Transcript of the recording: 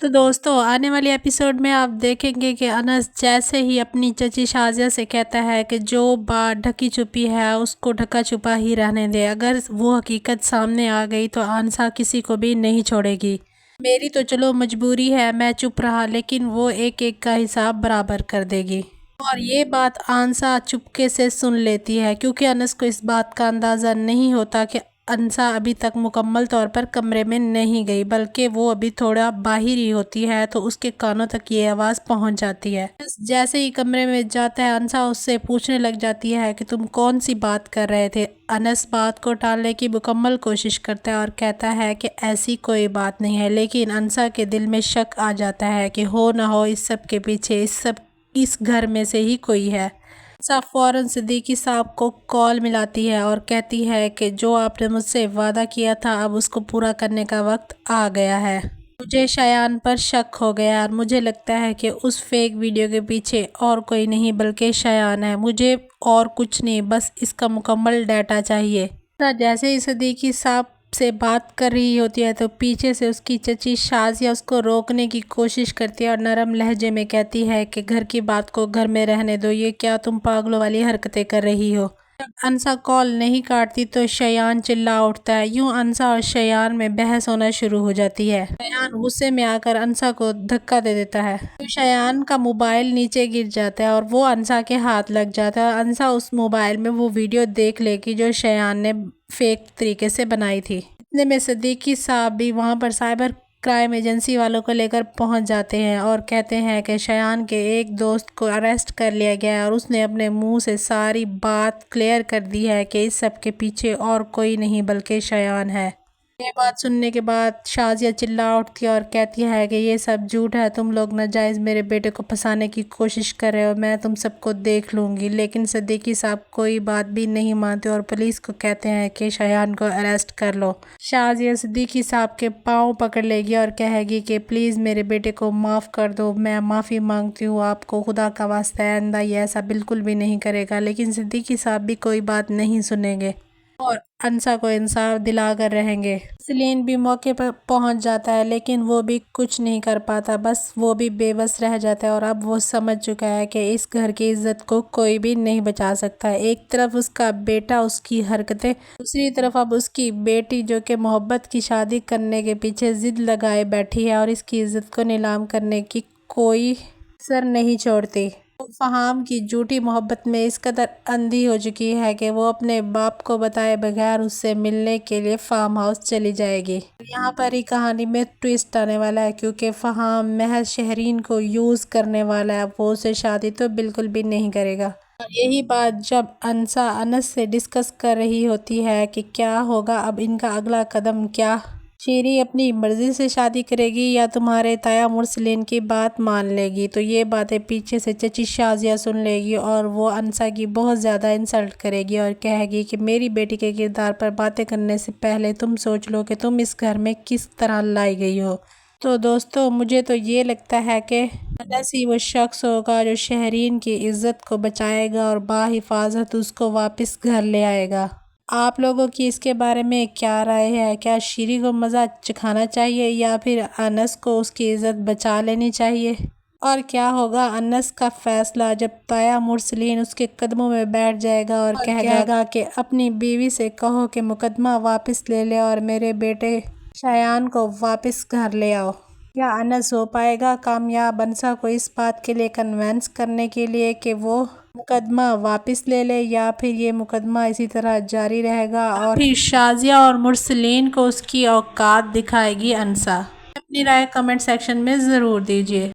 تو دوستوں آنے والی ایپیسوڈ میں آپ دیکھیں گے کہ انس جیسے ہی اپنی چچی شازیہ سے کہتا ہے کہ جو بات ڈھکی چھپی ہے اس کو ڈھکا چھپا ہی رہنے دے، اگر وہ حقیقت سامنے آ گئی تو آنسا کسی کو بھی نہیں چھوڑے گی۔ میری تو چلو مجبوری ہے، میں چپ رہا، لیکن وہ ایک ایک کا حساب برابر کر دے گی۔ اور یہ بات آنسا چپکے سے سن لیتی ہے کیونکہ انس کو اس بات کا اندازہ نہیں ہوتا کہ انسا ابھی تک مکمل طور پر کمرے میں نہیں گئی، بلکہ وہ ابھی تھوڑا باہر ہی ہوتی ہے تو اس کے کانوں تک یہ آواز پہنچ جاتی ہے۔ جیسے ہی کمرے میں جاتا ہے انسا اس سے پوچھنے لگ جاتی ہے کہ تم کون سی بات کر رہے تھے۔ انس بات کو ٹالنے کی مکمل کوشش کرتا ہے اور کہتا ہے کہ ایسی کوئی بات نہیں ہے، لیکن انسا کے دل میں شک آ جاتا ہے کہ ہو نہ ہو اس سب کے پیچھے اس گھر میں سے ہی کوئی ہے۔ انسا فوراً صدیقی صاحب کو کال ملاتی ہے اور کہتی ہے کہ جو آپ نے مجھ سے وعدہ کیا تھا اب اس کو پورا کرنے کا وقت آ گیا ہے۔ مجھے شایان پر شک ہو گیا اور مجھے لگتا ہے کہ اس فیک ویڈیو کے پیچھے اور کوئی نہیں بلکہ شایان ہے۔ مجھے اور کچھ نہیں، بس اس کا مکمل ڈیٹا چاہیے۔ جیسے ہی صدیقی صاحب سے بات کر رہی ہوتی ہے تو پیچھے سے اس کی چچی شازیہ اس کو روکنے کی کوشش کرتی ہے اور نرم لہجے میں کہتی ہے کہ گھر کی بات کو گھر میں رہنے دو، یہ کیا تم پاگلوں والی حرکتیں کر رہی ہو۔ جب انسا کال نہیں کاٹتی تو شایان چلا اٹھتا ہے، یوں انسا اور شایان میں بحث ہونا شروع ہو جاتی ہے۔ شایان غصے میں آ کر انسا کو دھکا دے دیتا ہے تو شایان کا موبائل نیچے گر جاتا ہے اور وہ انسا کے ہاتھ لگ جاتا ہے اور انسا اس موبائل میں وہ ویڈیو دیکھ لے گی جو شایان نے فیک طریقے سے بنائی تھی۔ اتنے میں صدیقی صاحب بھی وہاں پر سائبر کرائم ایجنسی والوں کو لے کر پہنچ جاتے ہیں اور کہتے ہیں کہ شایان کے ایک دوست کو اریسٹ کر لیا گیا ہے اور اس نے اپنے منہ سے ساری بات کلیئر کر دی ہے کہ اس سب کے پیچھے اور کوئی نہیں بلکہ شایان ہے۔ یہ بات سننے کے بعد شازیہ چلا اٹھتی ہے اور کہتی ہے کہ یہ سب جھوٹ ہے، تم لوگ ناجائز میرے بیٹے کو پھنسانے کی کوشش کر رہے ہو، میں تم سب کو دیکھ لوں گی۔ لیکن صدیقی صاحب کوئی بات بھی نہیں مانتے اور پولیس کو کہتے ہیں کہ شایان کو اریسٹ کر لو۔ شازیہ صدیقی صاحب کے پاؤں پکڑ لے گی اور کہے گی کہ پلیز میرے بیٹے کو معاف کر دو، میں معافی مانگتی ہوں آپ کو، خدا کا واسطہ ہے آئندہ یہ ایسا بالکل بھی نہیں کرے گا۔ لیکن صدیقی صاحب بھی کوئی بات نہیں سنیں گے اور انسا کو انصاف دلا کر رہیں گے۔ سلین بھی موقع پر پہنچ جاتا ہے لیکن وہ بھی کچھ نہیں کر پاتا، بس وہ بھی بے بس رہ جاتا ہے اور اب وہ سمجھ چکا ہے کہ اس گھر کی عزت کو کوئی بھی نہیں بچا سکتا۔ ایک طرف اس کا بیٹا، اس کی حرکتیں، دوسری طرف اب اس کی بیٹی جو کہ محبت کی شادی کرنے کے پیچھے ضد لگائے بیٹھی ہے اور اس کی عزت کو نیلام کرنے کی کوئی سر نہیں چھوڑتی۔ وہ فہام کی جھوٹی محبت میں اس قدر اندھی ہو چکی ہے کہ وہ اپنے باپ کو بتائے بغیر اس سے ملنے کے لیے فارم ہاؤس چلی جائے گی۔ یہاں پر ہی کہانی میں ٹویسٹ آنے والا ہے کیونکہ فہام محض شہرین کو یوز کرنے والا ہے، وہ اسے شادی تو بالکل بھی نہیں کرے گا۔ اور یہی بات جب انسا انس سے ڈسکس کر رہی ہوتی ہے کہ کیا ہوگا اب ان کا اگلا قدم، کیا شیری اپنی مرضی سے شادی کرے گی یا تمہارے تایا مرسلین کی بات مان لے گی، تو یہ باتیں پیچھے سے چچی شازیہ سن لے گی اور وہ انسا کی بہت زیادہ انسلٹ کرے گی اور کہے گی کہ میری بیٹی کے کردار پر باتیں کرنے سے پہلے تم سوچ لو کہ تم اس گھر میں کس طرح لائی گئی ہو۔ تو دوستو مجھے تو یہ لگتا ہے کہ انس ہی وہ شخص ہوگا جو شہرین کی عزت کو بچائے گا اور بحفاظت اس کو واپس گھر لے آئے گا۔ آپ لوگوں کی اس کے بارے میں کیا رائے ہے؟ کیا شیری کو مزہ چکھانا چاہیے یا پھر انس کو اس کی عزت بچا لینی چاہیے؟ اور کیا ہوگا انس کا فیصلہ جب تایا مرسلین اس کے قدموں میں بیٹھ جائے گا اور کہے گا کہ اپنی بیوی سے کہو کہ مقدمہ واپس لے لے اور میرے بیٹے شایان کو واپس گھر لے آؤ؟ کیا انس ہو پائے گا کامیاب انسا کو اس بات کے لیے کنونس کرنے کے لیے کہ وہ مقدمہ واپس لے لے، یا پھر یہ مقدمہ اسی طرح جاری رہے گا اور پھر شازیہ اور مرسلین کو اس کی اوقات دکھائے گی انسا؟ اپنی رائے کمنٹ سیکشن میں ضرور دیجیے۔